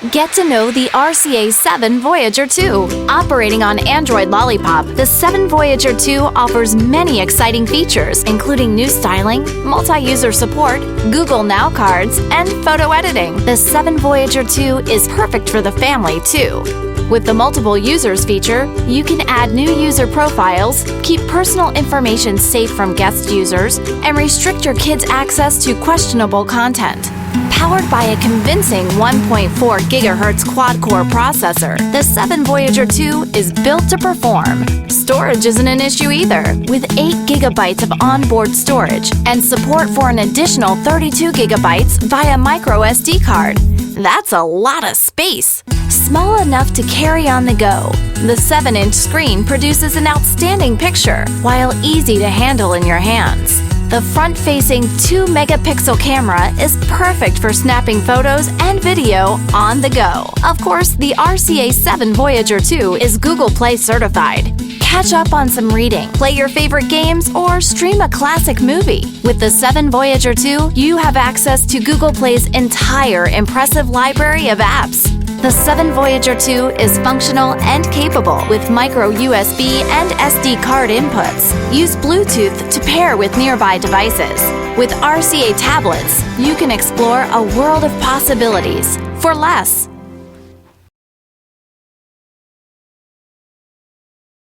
Get to know the RCA 7 Voyager 2. Operating on Android Lollipop, the 7 Voyager 2 offers many exciting features, including new styling, multi-user support, Google Now cards, and photo editing. The 7 Voyager 2 is perfect for the family, too. With the multiple users feature, you can add new user profiles, keep personal information safe from guest users, and restrict your kids' access to questionable content. Powered by a convincing 1.4 GHz quad-core processor, the 7 Voyager 2 is built to perform. Storage isn't an issue either, with 8 GB of onboard storage and support for an additional 32 GB via micro SD card. That's a lot of space! Small enough to carry on the go, the 7-inch screen produces an outstanding picture while easy to handle in your hands. The front-facing 2-megapixel camera is perfect for snapping photos and video on the go. Of course, the RCA 7 Voyager 2 is Google Play certified. Catch up on some reading, play your favorite games, or stream a classic movie. With the 7 Voyager 2, you have access to Google Play's entire impressive library of apps. The 7 Voyager 2 is functional and capable with micro USB and SD card inputs. Use Bluetooth to pair with nearby devices. With RCA tablets, you can explore a world of possibilities for less.